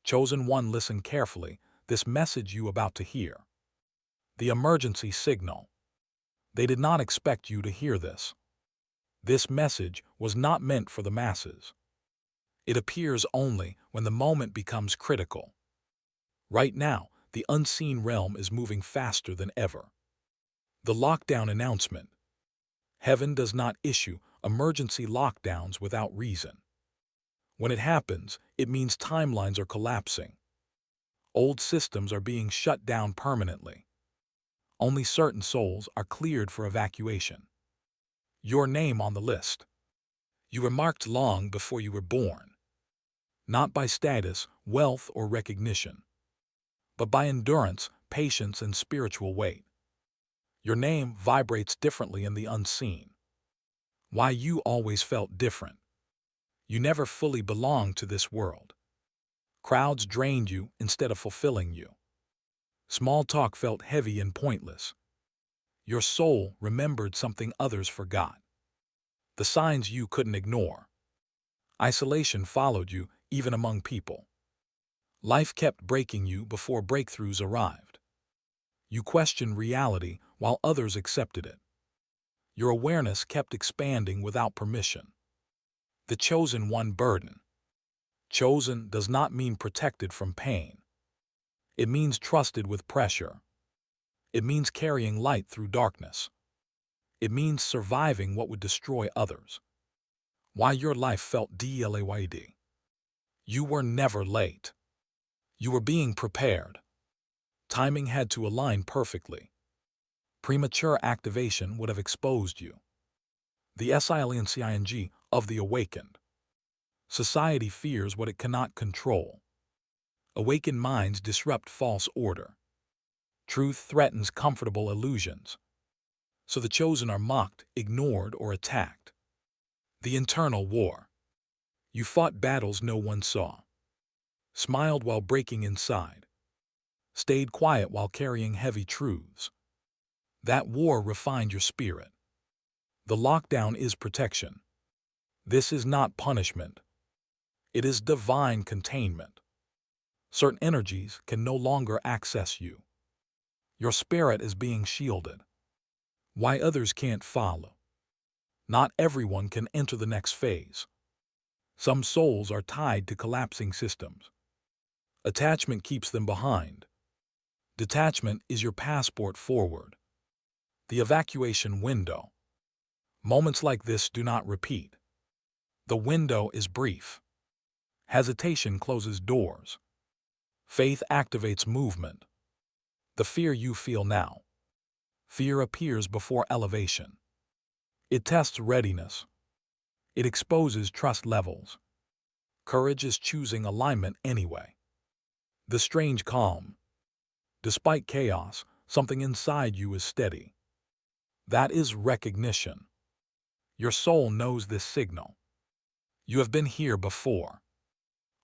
Chosen one, listen carefully. This message you about to hear. The emergency signal. They did not expect you to hear this. This message was not meant for the masses. It appears only when the moment becomes critical. Right now, the unseen realm is moving faster than ever. The lockdown announcement. Heaven does not issue emergency lockdowns without reason. When it happens, it means timelines are collapsing. Old systems are being shut down permanently. Only certain souls are cleared for evacuation. Your name on the list. You were marked long before you were born. Not by status, wealth, or recognition, but by endurance, patience, and spiritual weight. Your name vibrates differently in the unseen. Why you always felt different. You never fully belonged to this world. Crowds drained you instead of fulfilling you. Small talk felt heavy and pointless. Your soul remembered something others forgot. The signs you couldn't ignore. Isolation followed you even among people. Life kept breaking you before breakthroughs arrived. You questioned reality while others accepted it. Your awareness kept expanding without permission. The chosen one burden. Chosen does not mean protected from pain. It means trusted with pressure. It means carrying light through darkness. It means surviving what would destroy others. Why your life felt delayed. You were never late. You were being prepared. Timing had to align perfectly. Premature activation would have exposed you. The silence of the awakened. Society fears what it cannot control. Awakened minds disrupt false order. Truth threatens comfortable illusions. So the chosen are mocked, ignored, or attacked. The internal war. You fought battles no one saw. Smiled while breaking inside. Stayed quiet while carrying heavy truths. That war refined your spirit. The lockdown is protection. This is not punishment. It is divine containment. Certain energies can no longer access you. Your spirit is being shielded. Why others can't follow. Not everyone can enter the next phase. Some souls are tied to collapsing systems. Attachment keeps them behind. Detachment is your passport forward. The evacuation window. Moments like this do not repeat. The window is brief. Hesitation closes doors. Faith activates movement. The fear you feel now. Fear appears before elevation. It tests readiness. It exposes trust levels. Courage is choosing alignment anyway. The strange calm. Despite chaos, something inside you is steady. That is recognition. Your soul knows this signal. You have been here before.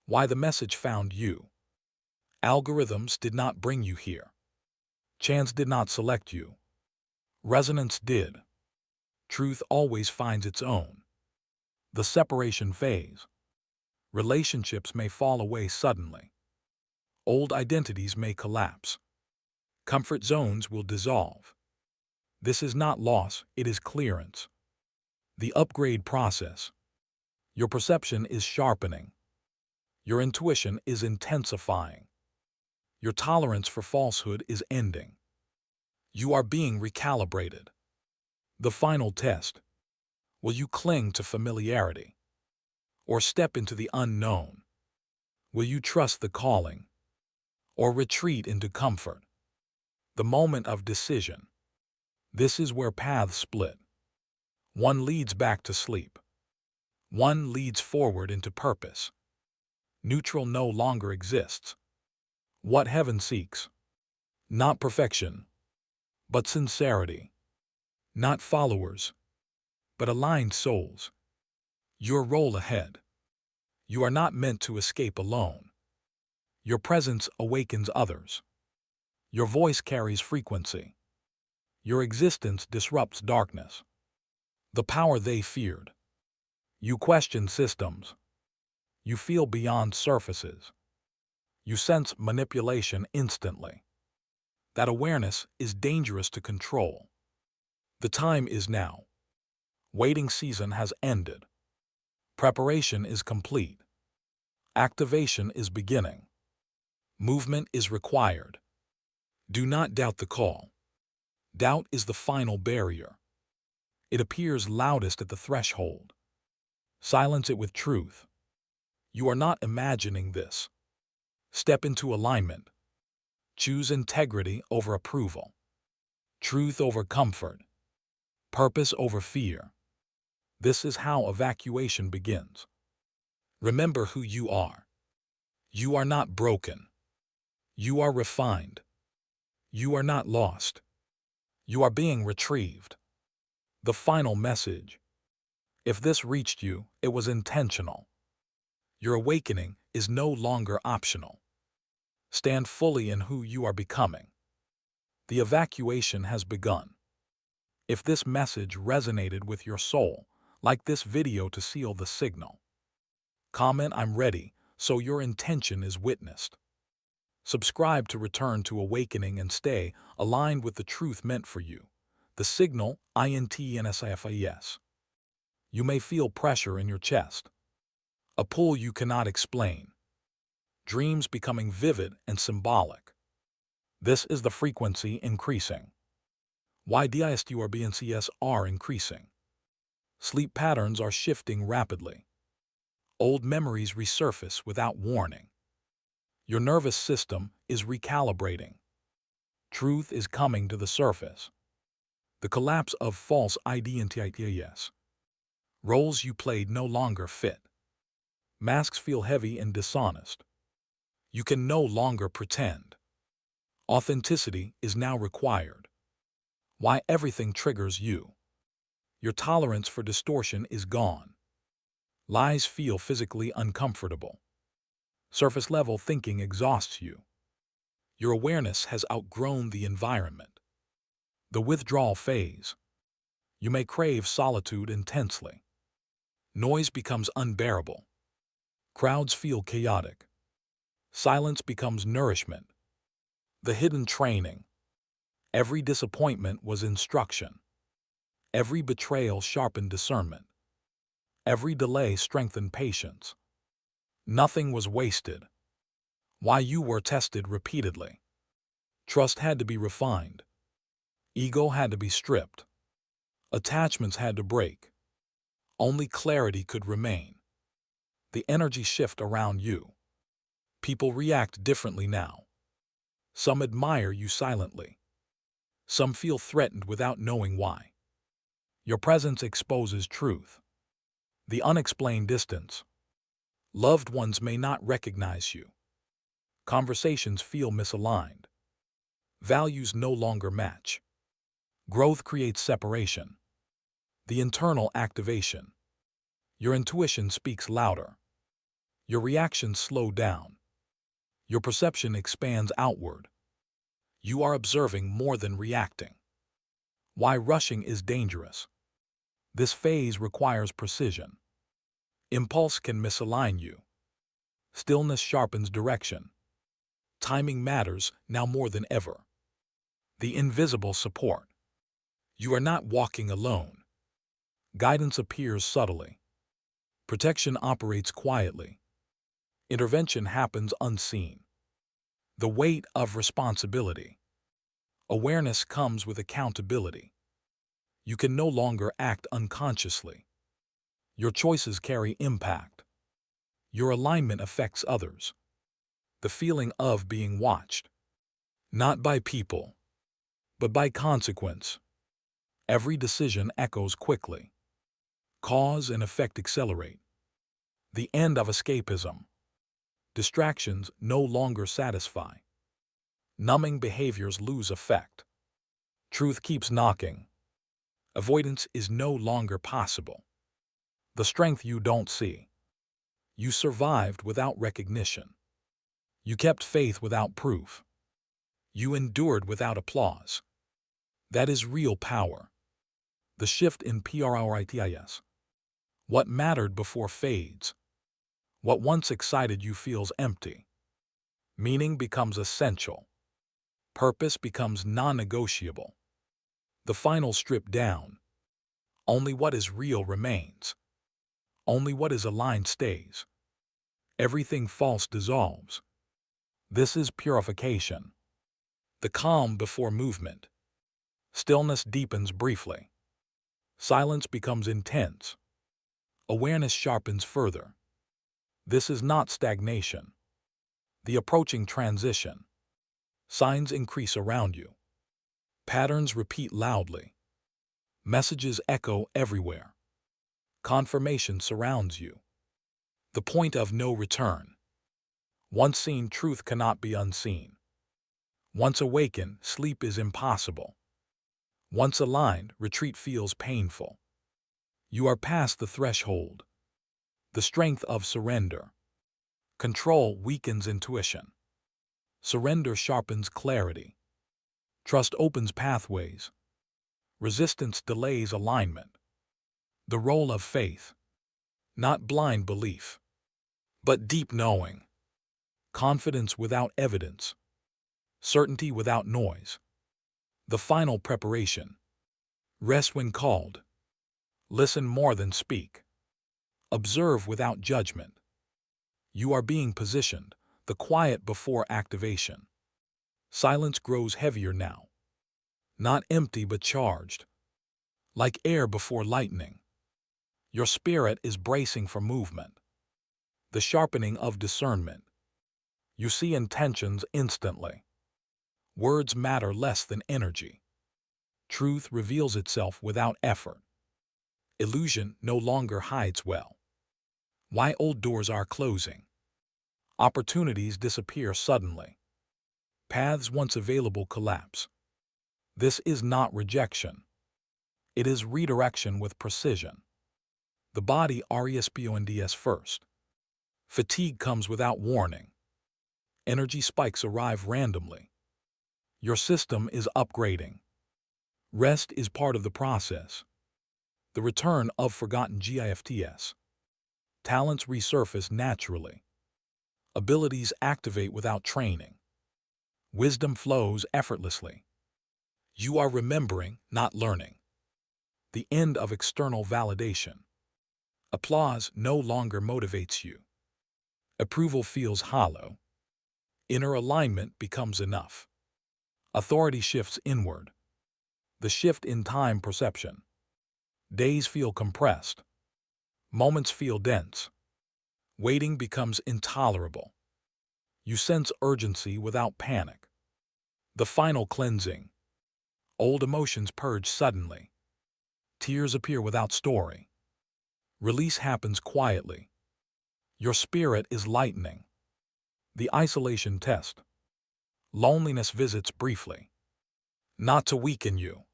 Why the message found you. Algorithms did not bring you here. Chance did not select you. Resonance did. Truth always finds its own. The separation phase. Relationships may fall away suddenly. Old identities may collapse. Comfort zones will dissolve. This is not loss, it is clearance. The upgrade process. Your perception is sharpening. Your intuition is intensifying. Your tolerance for falsehood is ending. You are being recalibrated. The final test. Will you cling to familiarity? Or step into the unknown? Will you trust the calling? Or retreat into comfort? The moment of decision. This is where paths split. One leads back to sleep. One leads forward into purpose. Neutral no longer exists. What heaven seeks. Not perfection, but sincerity. Not followers, but aligned souls. Your role ahead. You are not meant to escape alone. Your presence awakens others. Your voice carries frequency. Your existence disrupts darkness. The power they feared. You question systems. You feel beyond surfaces. You sense manipulation instantly. That awareness is dangerous to control. The time is now. Waiting season has ended. Preparation is complete. Activation is beginning. Movement is required. Do not doubt the call. Doubt is the final barrier. It appears loudest at the threshold. Silence it with truth. You are not imagining this. Step into alignment. Choose integrity over approval. Truth over comfort. Purpose over fear. This is how evacuation begins. Remember who you are. You are not broken. You are refined. You are not lost. You are being retrieved. The final message. If this reached you, it was intentional. Your awakening is no longer optional. Stand fully in who you are becoming. The evacuation has begun. If this message resonated with your soul, like this video to seal the signal. Comment "I'm ready" so your intention is witnessed. Subscribe to return to awakening and stay aligned with the truth meant for you. The signal INTNSIFIS. You may feel pressure in your chest. A pull you cannot explain. Dreams becoming vivid and symbolic. This is the frequency increasing. Why DISTURBNCS are increasing. Sleep patterns are shifting rapidly. Old memories resurface without warning. Your nervous system is recalibrating. Truth is coming to the surface. The collapse of false identities. Roles you played no longer fit. Masks feel heavy and dishonest. You can no longer pretend. Authenticity is now required. Why everything triggers you. Your tolerance for distortion is gone. Lies feel physically uncomfortable. Surface-level thinking exhausts you. Your awareness has outgrown the environment. The withdrawal phase. You may crave solitude intensely. Noise becomes unbearable. Crowds feel chaotic. Silence becomes nourishment. The hidden training. Every disappointment was instruction. Every betrayal sharpened discernment. Every delay strengthened patience. Nothing was wasted. Why you were tested repeatedly. Trust had to be refined. Ego had to be stripped. Attachments had to break. Only clarity could remain. The energy shift around you. People react differently now. Some admire you silently. Some feel threatened without knowing why. Your presence exposes truth. The unexplained distance. Loved ones may not recognize you. Conversations feel misaligned. Values no longer match. Growth creates separation. The internal activation. Your intuition speaks louder. Your reactions slow down. Your perception expands outward. You are observing more than reacting. Why rushing is dangerous. This phase requires precision. Impulse can misalign you. Stillness sharpens direction. Timing matters now more than ever. The invisible support. You are not walking alone. Guidance appears subtly. Protection operates quietly. Intervention happens unseen. The weight of responsibility. Awareness comes with accountability. You can no longer act unconsciously. Your choices carry impact. Your alignment affects others. The feeling of being watched. Not by people, but by consequence. Every decision echoes quickly. Cause and effect accelerate. The end of escapism. Distractions no longer satisfy. Numbing behaviors lose effect. Truth keeps knocking. Avoidance is no longer possible. The strength you don't see. You survived without recognition. You kept faith without proof. You endured without applause. That is real power. The shift in PRITIS. What mattered before fades. What once excited you feels empty. Meaning becomes essential. Purpose becomes non-negotiable. The final strip down. Only what is real remains. Only what is aligned stays. Everything false dissolves. This is purification. The calm before movement. Stillness deepens briefly. Silence becomes intense. Awareness sharpens further. This is not stagnation. The approaching transition. Signs increase around you. Patterns repeat loudly. Messages echo everywhere. Confirmation surrounds you. The point of no return. Once seen, truth cannot be unseen. Once awakened, sleep is impossible. Once aligned, retreat feels painful. You are past the threshold. The strength of surrender. Control weakens intuition. Surrender sharpens clarity. Trust opens pathways. Resistance delays alignment. The role of faith. Not blind belief, but deep knowing. Confidence without evidence. Certainty without noise. The final preparation. Rest when called. Listen more than speak. Observe without judgment. You are being positioned, the quiet before activation. Silence grows heavier now. Not empty but charged. Like air before lightning. Your spirit is bracing for movement. The sharpening of discernment. You see intentions instantly. Words matter less than energy. Truth reveals itself without effort. Illusion no longer hides well. Why old doors are closing. Opportunities disappear suddenly. Paths once available collapse. This is not rejection. It is redirection with precision. The body responds first. Fatigue comes without warning. Energy spikes arrive randomly. Your system is upgrading. Rest is part of the process. The return of forgotten gifts. Talents resurface naturally. Abilities activate without training. Wisdom flows effortlessly. You are remembering, not learning. The end of external validation. Applause no longer motivates you. Approval feels hollow. Inner alignment becomes enough. Authority shifts inward. The shift in time perception. Days feel compressed. Moments feel dense. Waiting becomes intolerable. You sense urgency without panic. The final cleansing. Old emotions purge suddenly. Tears appear without story. Release happens quietly. Your spirit is lightening. The isolation test. Loneliness visits briefly. Not to weaken you,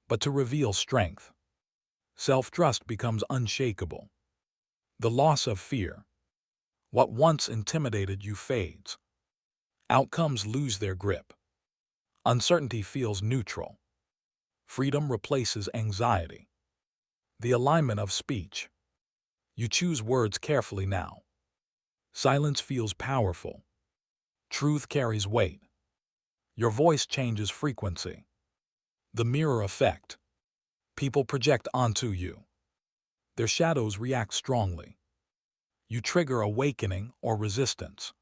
but to reveal strength. Self-trust becomes unshakable. The loss of fear. What once intimidated you fades. Outcomes lose their grip. Uncertainty feels neutral. Freedom replaces anxiety. The alignment of speech. You choose words carefully now. Silence feels powerful. Truth carries weight. Your voice changes frequency. The mirror effect. People project onto you. Their shadows react strongly. You trigger awakening or resistance.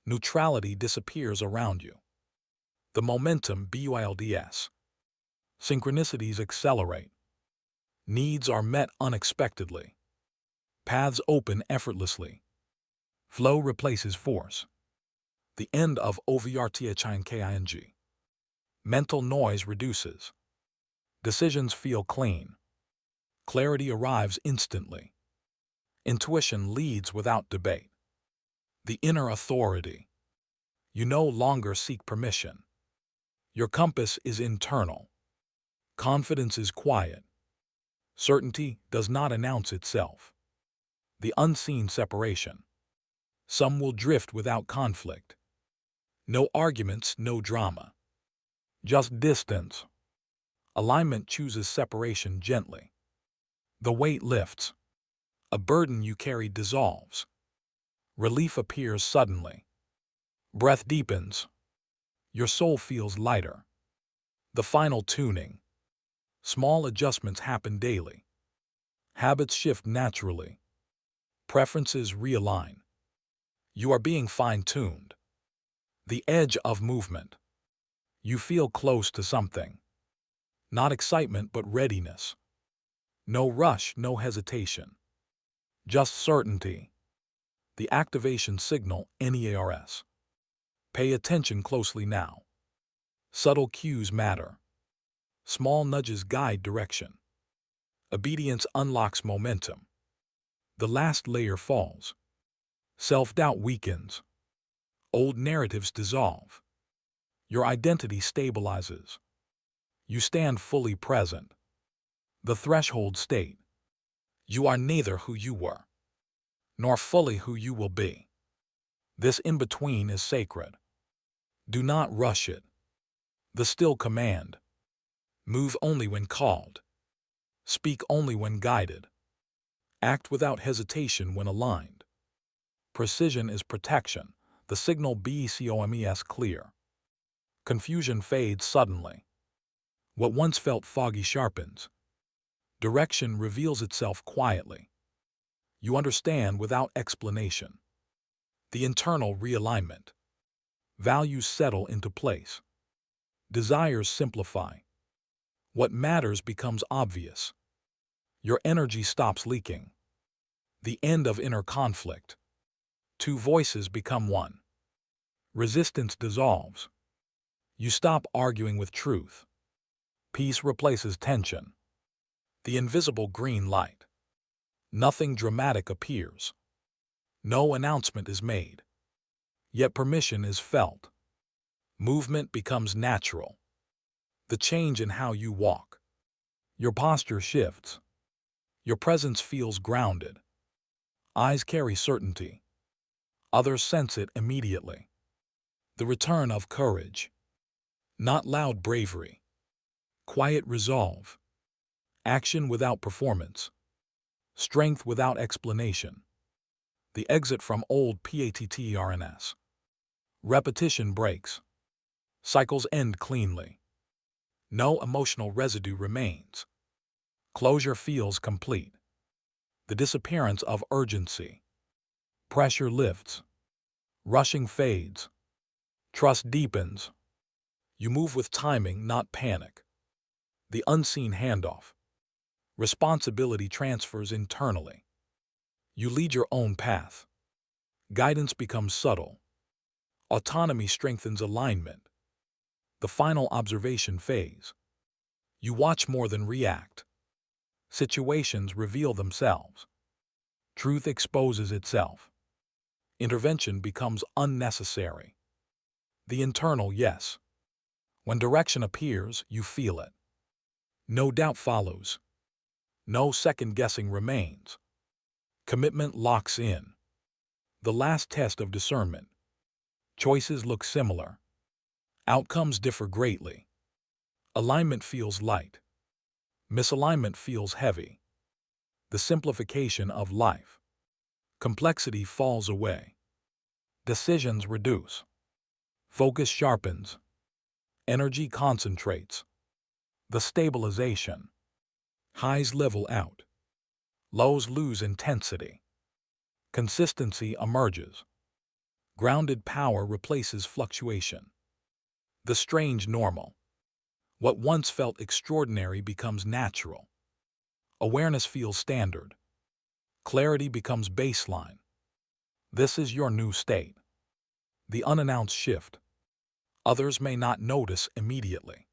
Neutrality disappears around you. The momentum builds. Synchronicities accelerate. Needs are met unexpectedly. Paths open effortlessly. Flow replaces force. The end of overthinking. Mental noise reduces. Decisions feel clean. Clarity arrives instantly. Intuition leads without debate. The inner authority. You no longer seek permission. Your compass is internal. Confidence is quiet. Certainty does not announce itself. The unseen separation. Some will drift without conflict. No arguments, no drama. Just distance. Alignment chooses separation gently. The weight lifts. A burden you carried dissolves. Relief appears suddenly. Breath deepens. Your soul feels lighter. The final tuning. Small adjustments happen daily. Habits shift naturally. Preferences realign. You are being fine-tuned. The edge of movement. You feel close to something. Not excitement, but readiness. No rush, no hesitation. Just certainty. The activation signal, NEARS. Pay attention closely now. Subtle cues matter. Small nudges guide direction. Obedience unlocks momentum. The last layer falls. Self-doubt weakens. Old narratives dissolve. Your identity stabilizes. You stand fully present. The threshold state. You are neither who you were, nor fully who you will be. This in-between is sacred. Do not rush it. The still command. Move only when called. Speak only when guided. Act without hesitation when aligned. Precision is protection. The signal BECOMES clear. Confusion fades suddenly. What once felt foggy sharpens. Direction reveals itself quietly. You understand without explanation. The internal realignment. Values settle into place. Desires simplify. What matters becomes obvious. Your energy stops leaking. The end of inner conflict. Two voices become one. Resistance dissolves. You stop arguing with truth. Peace replaces tension. The invisible green light. Nothing dramatic appears. No announcement is made. Yet permission is felt. Movement becomes natural. The change in how you walk. Your posture shifts. Your presence feels grounded. Eyes carry certainty. Others sense it immediately. The return of courage. Not loud bravery. Quiet resolve. Action without performance. Strength without explanation. The exit from old patterns. Repetition breaks. Cycles end cleanly. No emotional residue remains. Closure feels complete. The disappearance of urgency. Pressure lifts. Rushing fades. Trust deepens. You move with timing, not panic. The unseen handoff. Responsibility transfers internally. You lead your own path. Guidance becomes subtle. Autonomy strengthens alignment. The final observation phase. You watch more than react. Situations reveal themselves. Truth exposes itself. Intervention becomes unnecessary. The internal yes. When direction appears, you feel it. No doubt follows. No second-guessing remains. Commitment locks in. The last test of discernment. Choices look similar. Outcomes differ greatly. Alignment feels light. Misalignment feels heavy. The simplification of life. Complexity falls away. Decisions reduce. Focus sharpens. Energy concentrates. The stabilization. Highs level out. Lows lose intensity. Consistency emerges. Grounded power replaces fluctuation. The strange normal. What once felt extraordinary becomes natural. Awareness feels standard. Clarity becomes baseline. This is your new state. The unannounced shift. Others may not notice immediately.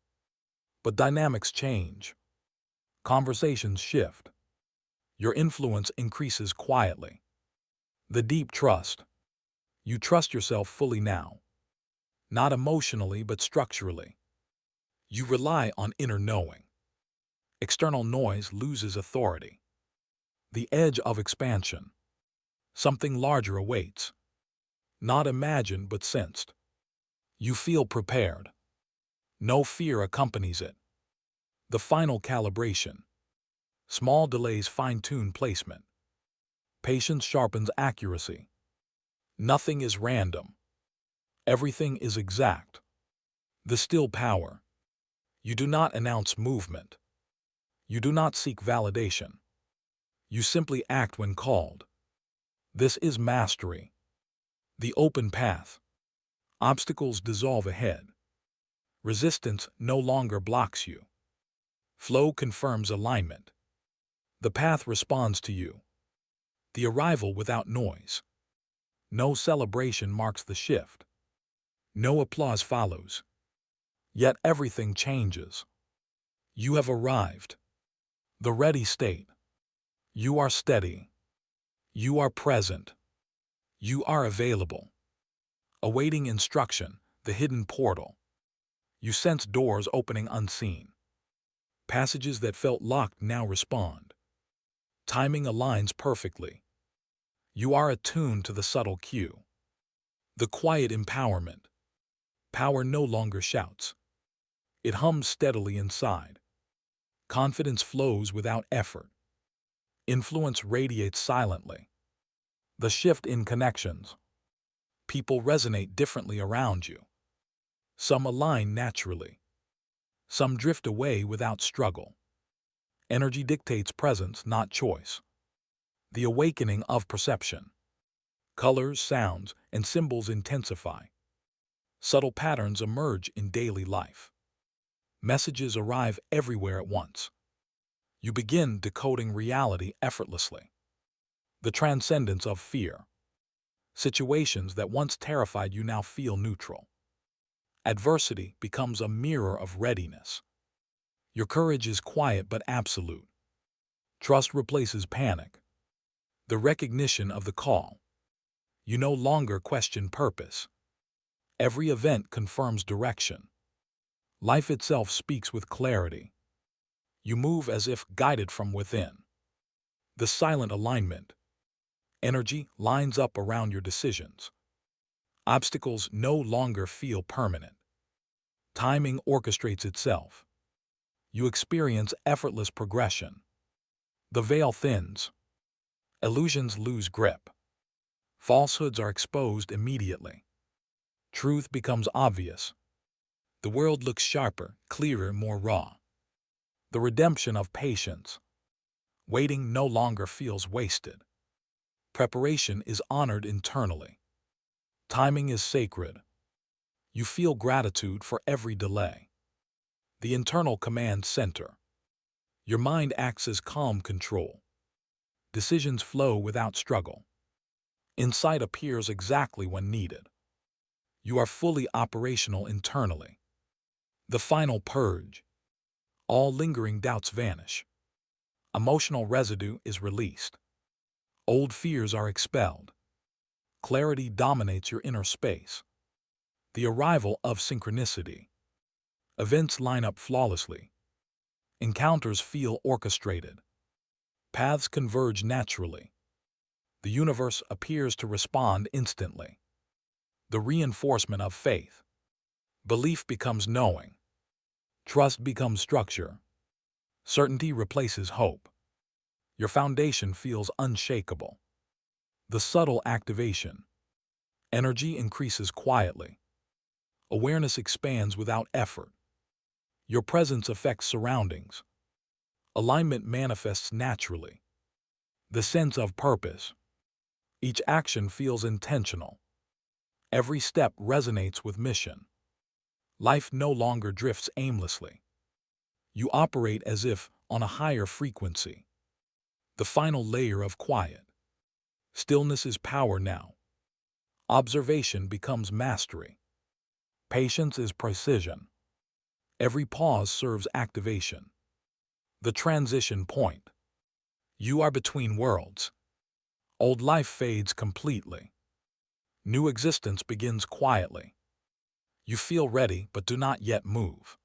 But dynamics change. Conversations shift. Your influence increases quietly. The deep trust. You trust yourself fully now. Not emotionally, but structurally. You rely on inner knowing. External noise loses authority. The edge of expansion. Something larger awaits. Not imagined, but sensed. You feel prepared. No fear accompanies it. The final calibration. Small delays fine-tune placement. Patience sharpens accuracy. Nothing is random. Everything is exact. The still power. You do not announce movement. You do not seek validation. You simply act when called. This is mastery. The open path. Obstacles dissolve ahead. Resistance no longer blocks you. Flow confirms alignment. The path responds to you. The arrival without noise. No celebration marks the shift. No applause follows. Yet everything changes. You have arrived. The ready state. You are steady. You are present. You are available. Awaiting instruction, the hidden portal. You sense doors opening unseen. Passages that felt locked now respond. Timing aligns perfectly. You are attuned to the subtle cue. The quiet empowerment. Power no longer shouts. It hums steadily inside. Confidence flows without effort. Influence radiates silently. The shift in connections. People resonate differently around you. Some align naturally. Some drift away without struggle. Energy dictates presence, not choice. The awakening of perception. Colors, sounds, and symbols intensify. Subtle patterns emerge in daily life. Messages arrive everywhere at once. You begin decoding reality effortlessly. The transcendence of fear. Situations that once terrified you now feel neutral. Adversity becomes a mirror of readiness. Your courage is quiet but absolute. Trust replaces panic. The recognition of the call. You no longer question purpose. Every event confirms direction. Life itself speaks with clarity. You move as if guided from within. The silent alignment. Energy lines up around your decisions. Obstacles no longer feel permanent. Timing orchestrates itself. You experience effortless progression. The veil thins. Illusions lose grip. Falsehoods are exposed immediately. Truth becomes obvious. The world looks sharper, clearer, more raw. The redemption of patience. Waiting no longer feels wasted. Preparation is honored internally. Timing is sacred. You feel gratitude for every delay. The internal command center. Your mind acts as calm control. Decisions flow without struggle. Insight appears exactly when needed. You are fully operational internally. The final purge. All lingering doubts vanish. Emotional residue is released. Old fears are expelled. Clarity dominates your inner space. The arrival of synchronicity. Events line up flawlessly. Encounters feel orchestrated. Paths converge naturally. The universe appears to respond instantly. The reinforcement of faith. Belief becomes knowing. Trust becomes structure. Certainty replaces hope. Your foundation feels unshakable. The subtle activation. Energy increases quietly. Awareness expands without effort. Your presence affects surroundings. Alignment manifests naturally. The sense of purpose. Each action feels intentional. Every step resonates with mission. Life no longer drifts aimlessly. You operate as if on a higher frequency. The final layer of quiet. Stillness is power now. Observation becomes mastery. Patience is precision. Every pause serves activation. The transition point. You are between worlds. Old life fades completely. New existence begins quietly. You feel ready but do not yet move.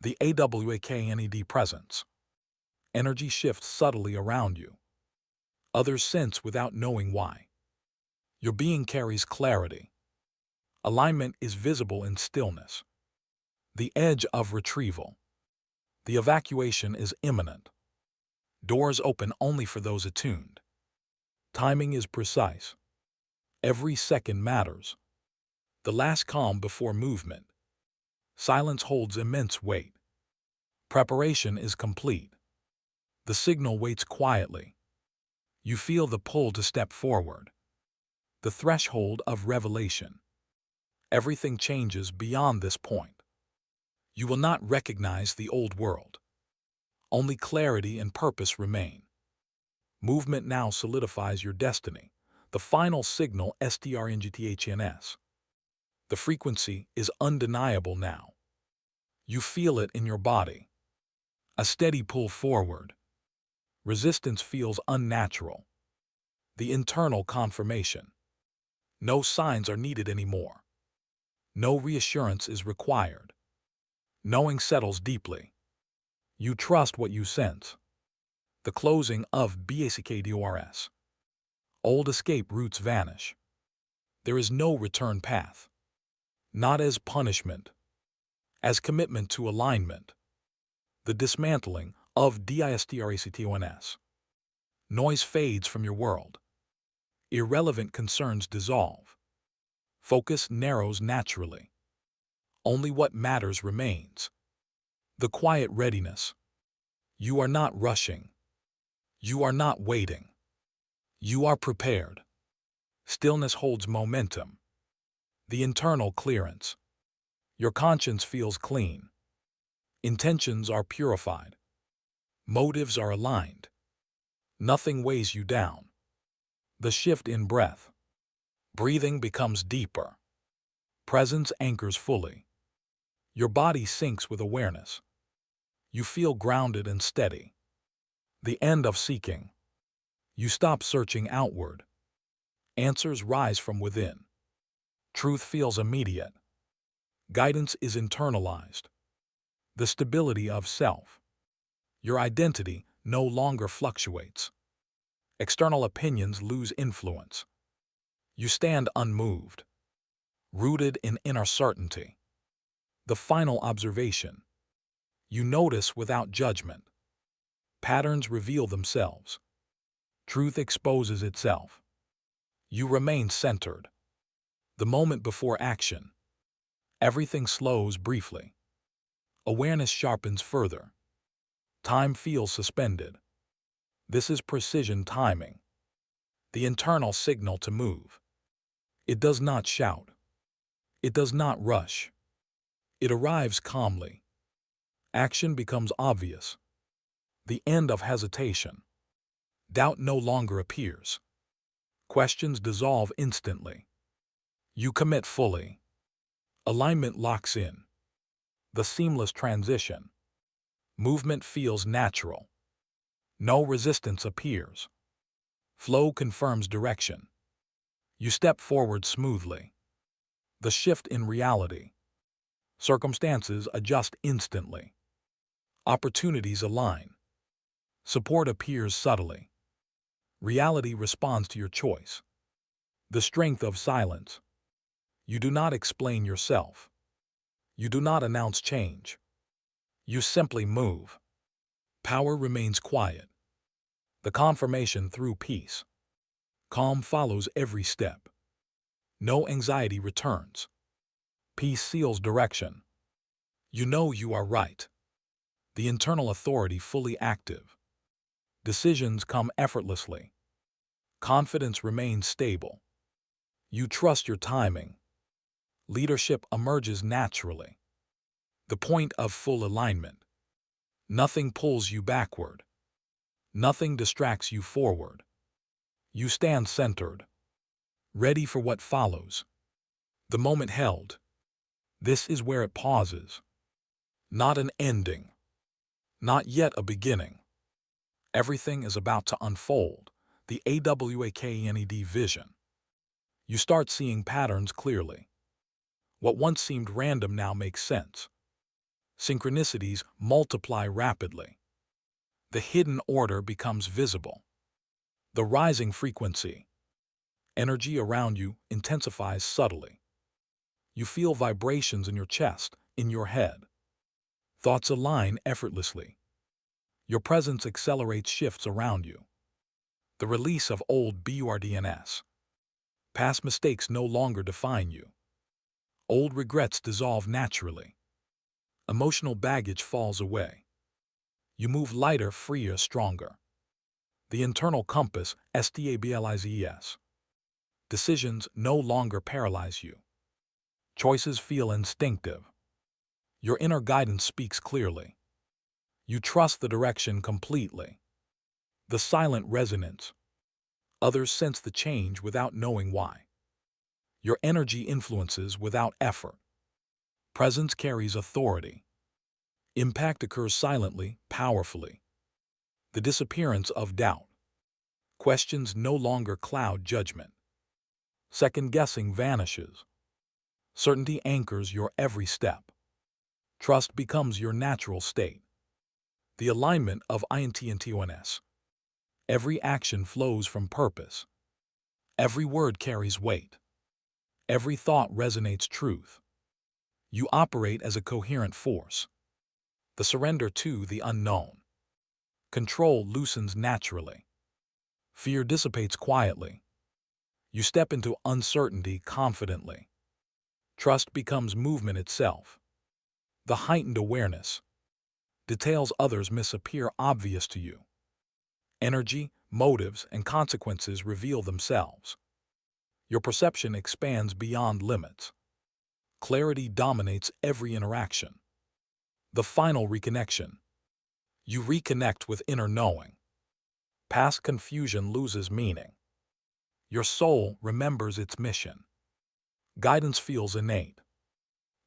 The Evacuation presence. Energy shifts subtly around you. Others sense without knowing why. Your being carries clarity. Alignment is visible in stillness. The edge of retrieval. The evacuation is imminent. Doors open only for those attuned. Timing is precise. Every second matters. The last calm before movement. Silence holds immense weight. Preparation is complete. The signal waits quietly. You feel the pull to step forward. The threshold of revelation. Everything changes beyond this point. You will not recognize the old world. Only clarity and purpose remain. Movement now solidifies your destiny. The final signal strngthns. The frequency is undeniable now. You feel it in your body. A steady pull forward. Resistance feels unnatural. The internal confirmation. No signs are needed anymore. No reassurance is required. Knowing settles deeply. You trust what you sense. The closing of BACKDORS. Old escape routes vanish. There is no return path. Not as punishment. As commitment to alignment. The dismantling of DISTRACTONS. Noise fades from your world. Irrelevant concerns dissolve. Focus narrows naturally. Only what matters remains. The quiet readiness. You are not rushing. You are not waiting. You are prepared. Stillness holds momentum. The internal clearance. Your conscience feels clean. Intentions are purified. Motives are aligned. Nothing weighs you down. The shift in breath. Breathing becomes deeper. Presence anchors fully. Your body syncs with awareness. You feel grounded and steady. The end of seeking. You stop searching outward. Answers rise from within. Truth feels immediate. Guidance is internalized. The stability of self. Your identity no longer fluctuates. External opinions lose influence. You stand unmoved, rooted in inner certainty. The final observation. You notice without judgment. Patterns reveal themselves. Truth exposes itself. You remain centered. The moment before action. Everything slows briefly. Awareness sharpens further. Time feels suspended. This is precision timing. The internal signal to move. It does not shout. It does not rush. It arrives calmly. Action becomes obvious. The end of hesitation. Doubt no longer appears. Questions dissolve instantly. You commit fully. Alignment locks in. The seamless transition. Movement feels natural. No resistance appears. Flow confirms direction. You step forward smoothly. The shift in reality. Circumstances adjust instantly. Opportunities align. Support appears subtly. Reality responds to your choice. The strength of silence. You do not explain yourself. You do not announce change. You simply move. Power remains quiet. The confirmation through peace. Calm follows every step. No anxiety returns. Peace seals direction. You know you are right. The internal authority fully active. Decisions come effortlessly. Confidence remains stable. You trust your timing. Leadership emerges naturally. The point of full alignment. Nothing pulls you backward. Nothing distracts you forward. You stand centered, ready for what follows. The moment held. This is where it pauses. Not an ending. Not yet a beginning. Everything is about to unfold. The AWAKNED vision. You start seeing patterns clearly. What once seemed random now makes sense. Synchronicities multiply rapidly. The hidden order becomes visible. The rising frequency. Energy around you intensifies subtly. You feel vibrations in your chest, in your head. Thoughts align effortlessly. Your presence accelerates shifts around you. The release of old BURDNS. Past mistakes no longer define you. Old regrets dissolve naturally. Emotional baggage falls away. You move lighter, freer, stronger. The internal compass, stabilizes. Decisions no longer paralyze you. Choices feel instinctive. Your inner guidance speaks clearly. You trust the direction completely. The silent resonance. Others sense the change without knowing why. Your energy influences without effort. Presence carries authority. Impact occurs silently, powerfully. The disappearance of doubt. Questions no longer cloud judgment. Second-guessing vanishes. Certainty anchors your every step. Trust becomes your natural state. The alignment of INTNTONS. Every action flows from purpose. Every word carries weight. Every thought resonates truth. You operate as a coherent force. The surrender to the unknown. Control loosens naturally. Fear dissipates quietly. You step into uncertainty confidently. Trust becomes movement itself. The heightened awareness. Details others miss appear obvious to you. Energy, motives, and consequences reveal themselves. Your perception expands beyond limits. Clarity dominates every interaction. The final reconnection. You reconnect with inner knowing. Past confusion loses meaning. Your soul remembers its mission. Guidance feels innate.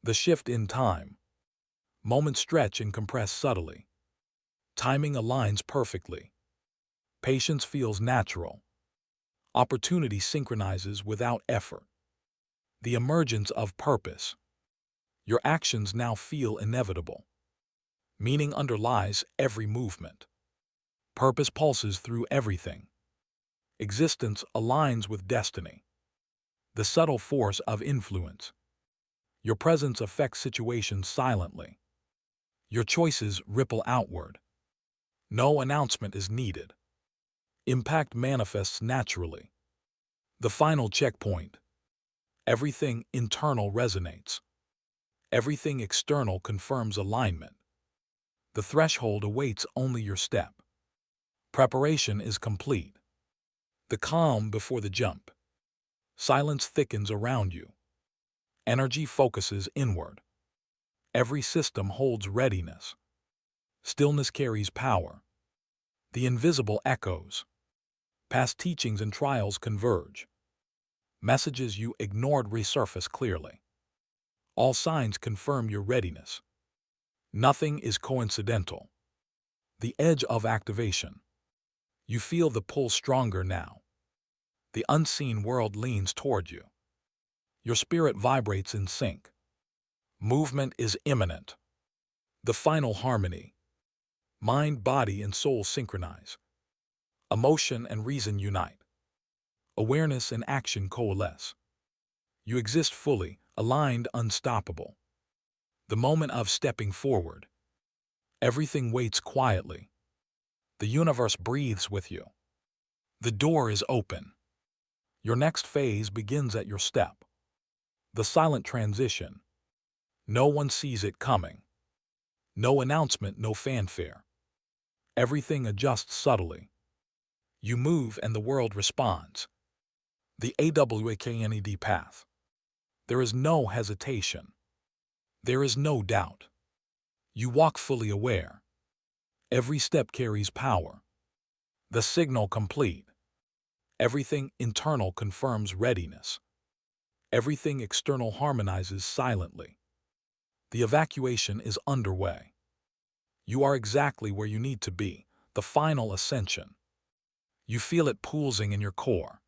The shift in time. Moments stretch and compress subtly. Timing aligns perfectly. Patience feels natural. Opportunity synchronizes without effort. The emergence of purpose. Your actions now feel inevitable. Meaning underlies every movement. Purpose pulses through everything. Existence aligns with destiny. The subtle force of influence. Your presence affects situations silently. Your choices ripple outward. No announcement is needed. Impact manifests naturally. The final checkpoint. Everything internal resonates. Everything external confirms alignment. The threshold awaits only your step. Preparation is complete. The calm before the jump. Silence thickens around you. Energy focuses inward. Every system holds readiness. Stillness carries power. The invisible echoes. Past teachings and trials converge. Messages you ignored resurface clearly. All signs confirm your readiness. Nothing is coincidental. The edge of activation. You feel the pull stronger now. The unseen world leans toward you. Your spirit vibrates in sync. Movement is imminent. The final harmony. Mind, body, and soul synchronize. Emotion and reason unite. Awareness and action coalesce. You exist fully, aligned, unstoppable. The moment of stepping forward. Everything waits quietly. The universe breathes with you. The door is open. Your next phase begins at your step. The silent transition. No one sees it coming. No announcement, no fanfare. Everything adjusts subtly. You move and the world responds. The AWAKNED path. There is no hesitation. There is no doubt. You walk fully aware. Every step carries power. The signal complete. Everything internal confirms readiness. Everything external harmonizes silently. The evacuation is underway. You are exactly where you need to be, the final ascension. You feel it pulsing in your core.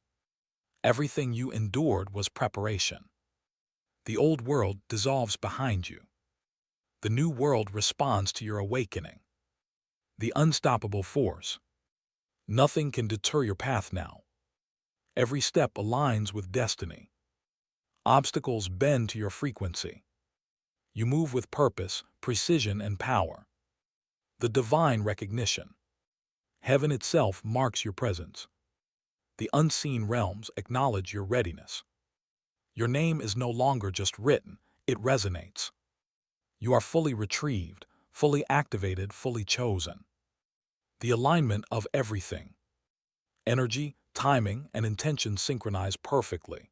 Everything you endured was preparation. The old world dissolves behind you. The new world responds to your awakening. The unstoppable force. Nothing can deter your path now. Every step aligns with destiny. Obstacles bend to your frequency. You move with purpose, precision, and power. The divine recognition. Heaven itself marks your presence. The unseen realms acknowledge your readiness. Your name is no longer just written, it resonates. You are fully retrieved, fully activated, fully chosen. The alignment of everything. Energy, timing, and intention synchronize perfectly.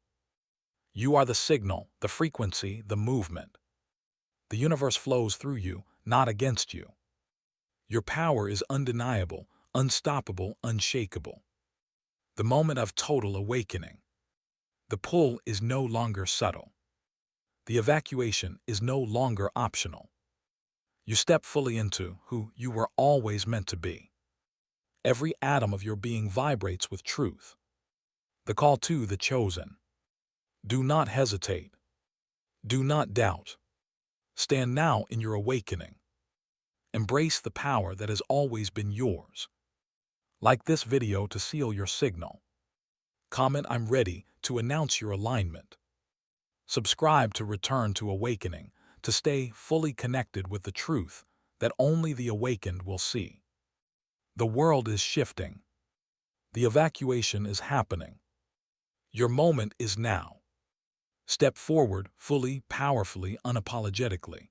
You are the signal, the frequency, the movement. The universe flows through you, not against you. Your power is undeniable, unstoppable, unshakable. The moment of total awakening. The pull is no longer subtle. The evacuation is no longer optional. You step fully into who you were always meant to be. Every atom of your being vibrates with truth. The call to the chosen. Do not hesitate. Do not doubt. Stand now in your awakening. Embrace the power that has always been yours. Like this video to seal your signal. Comment "I'm ready" to announce your alignment. Subscribe to Return to Awakening to stay fully connected with the truth that only the awakened will see. The world is shifting. The evacuation is happening. Your moment is now. Step forward fully, powerfully, unapologetically.